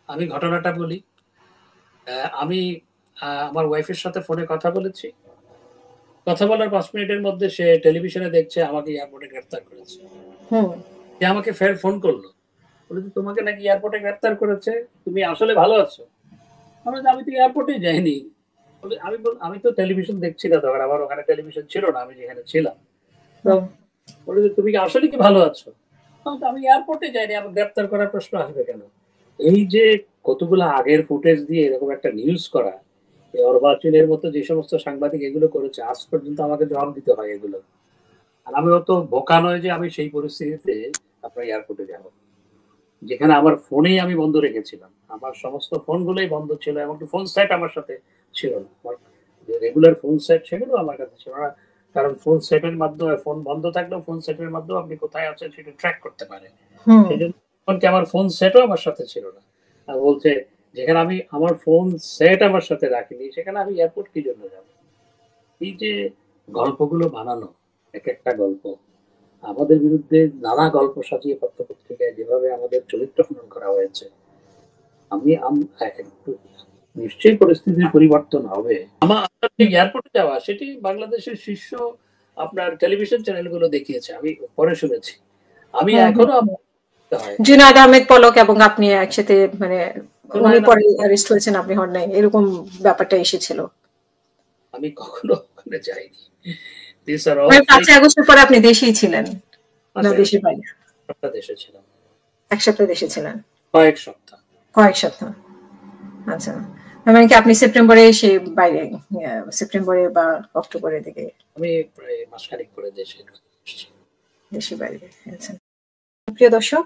আমি ঘটনাটা বলি। আমি আমার ওয়াইফের সাথে ফোনে কথা বলেছি। কথা বলার ৫ মিনিটের মধ্যে সে টেলিভিশনে দেখছে আমাকে এয়ারপোর্টে গ্রেফতার করেছে। হুম। সে আমাকে ফের ফোন করলো। বলল যে, "তোমাকে নাকি এয়ারপোর্টে গ্রেফতার করেছে। তুমি আসলে ভালো আছো?" আমি বললাম, "আমি তো এয়ারপোর্টেই যাইনি।" আমি তো টেলিভিশন দেখছি না তখন। আমার ওখানে টেলিভিশন ছিল না আমি যেখানে ছিলাম। তো হুম। বলল যে, "তুমি কি আসলে কি ভালো আছো?" আমি এয়ারপোর্টে যাইনি। আমাকে গ্রেফতার করার প্রশ্ন আসবে কেন? এই যে কতগুলো আগের ফুটেজ দিয়ে এরকম একটা নিউজ করা, এই অর্বাচীনের মতো যে সমস্ত সাংবাদিক এগুলো করেছে, আজ পর্যন্ত আমাকে জবাব দিতে হয় এগুলো। আর আমি অত বোকা নয় যে আমি সেই পরিস্থিতিতে আপনার এয়ারপোর্টে যাব। যেখানে আমার ফোনেই আমি বন্ধ রেখেছিলাম। আমার সমস্ত ফোনগুলোই বন্ধ ছিল। এমনকি ফোন সেট আমার সাথে ছিল না। আমার যে রেগুলার ফোন সেট সেগুলো আমার কাছে ছিল না। কারণ ফোন সেটের মাধ্যমে ফোন বন্ধ থাকলেও ফোন সেটের মাধ্যমে আপনি কোথায় আছেন সেটা ট্র্যাক করতে পারেন। হুম। সেজন্য এমনকি আমার ফোন সেটও আমার সাথে ছিল না। আর বলছে যেখানে আমি আমার ফোন সেট আমার সাথে রাখিনি সেখানে আমি এয়ারপোর্ট কি জন্য যাব? এই যে গল্পগুলো বানানো, একেকটা গল্প। আমাদের বিরুদ্ধে নানা গল্প সাজিয়ে পত্র-পত্রিকায় যেভাবে আমাদের চরিত্র খনন করা হয়েছে, আমি আম হ্যাঁ, একটু নিশ্চয়ই পরিস্থিতির পরিবর্তন হবে। আমার যে এয়ারপোর্টে যাওয়া সেটি বাংলাদেশের শীর্ষ আপনার টেলিভিশন চ্যানেলগুলো দেখিয়েছে। আমি পরে শুনেছি। আমি হুম। এখনো হুম। হয়। জুনায়েদ আহমেদ পলক এবং আপনি একসাথে মানে উনি জুনায়েদ পরে আহমেদ অ্যারেস্ট হয়েছেন, আপনি হন নাই, এরকম ব্যাপারটা এসেছিল। আমি কখনো ওখানে যাইনি। These are all মানে fake. ৫ই আগস্টের পরে আপনি দেশেই ছিলেন না আচ্ছা, দেশের বাইরে? সপ্তাহ দেশে ছিলাম। এক সপ্তাহ দেশে ছিলেন? কয়েক সপ্তাহ। কয়েক সপ্তাহ। আচ্ছা। তার মানে কি আপনি সেপ্টেম্বরে এসে বাইরে, সেপ্টেম্বরে বা অক্টোবরের দিকে আমি প্রায় মাসখানেক পরে দেশে এসেছি। দেশের বাইরে? আচ্ছা। প্রিয় দর্শক,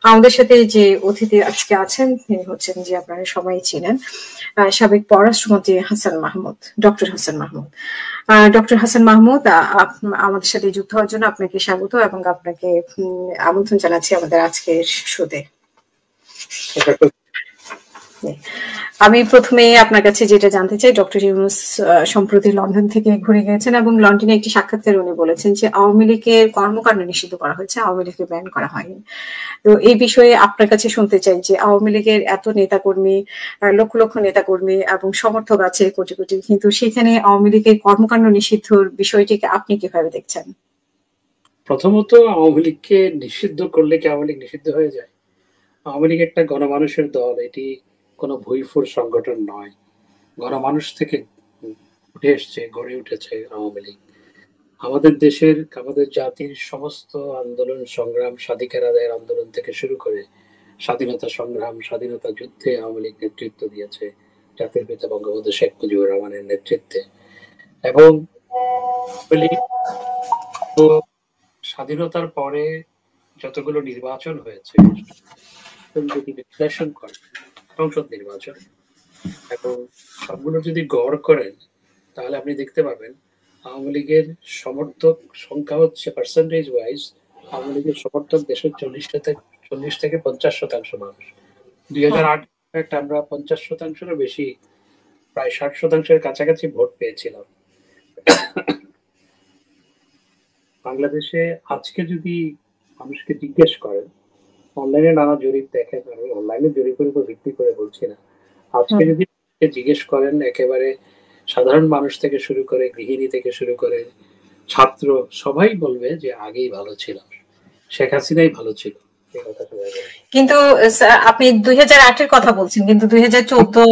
আমাদের সাথে যে অতিথি আজকে আছেন তিনি হচ্ছেন যে আপনারা সবাই চিনেন, সাবেক পররাষ্ট্রমন্ত্রী হাসান মাহমুদ, ডক্টর হাসান মাহমুদ। ডক্টর হাসান মাহমুদ আমাদের সাথে যুক্ত হওয়ার জন্য আপনাকে স্বাগত এবং আপনাকে আমন্ত্রণ জানাচ্ছি আমাদের আজকের শোতে। আমি প্রথমে আপনার কাছে যেটা জানতে চাই, ডক্টর ইউনূস সম্প্রতি লন্ডন থেকে ঘুরে গেছেন এবং লন্ডনে একটি সাক্ষাৎকারে উনি বলেছেন যে আওয়ামী লীগের কর্মকাণ্ড নিষিদ্ধ করা হয়েছে, আওয়ামী লীগকে ব্যান করা হয়নি। তো এই বিষয়ে আপনার কাছে শুনতে চাই যে আওয়ামী লীগের এত নেতাকর্মী, লক্ষ লক্ষ নেতাকর্মী এবং সমর্থক আছে কোটি কোটি, কিন্তু সেখানে আওয়ামী লীগের কর্মকাণ্ড নিষিদ্ধর বিষয়টিকে আপনি কিভাবে দেখছেন? প্রথমত আওয়ামী লীগকে নিষিদ্ধ করলে কি আওয়ামী লীগ নিষিদ্ধ হয়ে যায়? আওয়ামী লীগ একটা গণমানুষের দল। এটি কোনো ভুইফোর সংগঠন নয়। গণমানুষ থেকে উঠে এসছে, গড়ে উঠেছে আওয়ামী লীগ। আমাদের দেশের, আমাদের জাতির সমস্ত আন্দোলন সংগ্রাম, স্বাধিকার আদায়ের আন্দোলন থেকে শুরু করে স্বাধীনতা সংগ্রাম, স্বাধীনতা যুদ্ধে আওয়ামী লীগ নেতৃত্ব দিয়েছে জাতির পিতা বঙ্গবন্ধু শেখ মুজিবুর রহমানের নেতৃত্বে। এবং আওয়ামী লীগ তো স্বাধীনতার পরে যতগুলো নির্বাচন হয়েছে যদি বিশ্লেষণ করেন, সংসদ নির্বাচন এবং সবগুলো যদি গড় করেন তাহলে আপনি দেখতে পাবেন আওয়ামী লীগের সমর্থক সংখ্যা হচ্ছে পার্সেন্টেজ ওয়াইজ আওয়ামী লীগের সমর্থক দেশের 40 থেকে 50% মানুষ। 2008 একটা আমরা 50%-এরও বেশি, প্রায় 60%-এর কাছাকাছি ভোট পেয়েছিলাম। বাংলাদেশে আজকে যদি মানুষকে জিজ্ঞেস করেন, অনলাইনে নানা জরিপ দেখেন, আমি অনলাইনে জরিপের উপর ভিত্তি করে বলছি না, আজকে যদি জিজ্ঞেস করেন একেবারে সাধারণ মানুষ থেকে শুরু করে গৃহিণী থেকে শুরু করে ছাত্র সবাই বলবে যে আগেই ভালো ছিল, শেখ হাসিনাই ভালো ছিল। কিন্তু আপনি 2008-এর কথা বলছেন, কিন্তু 2014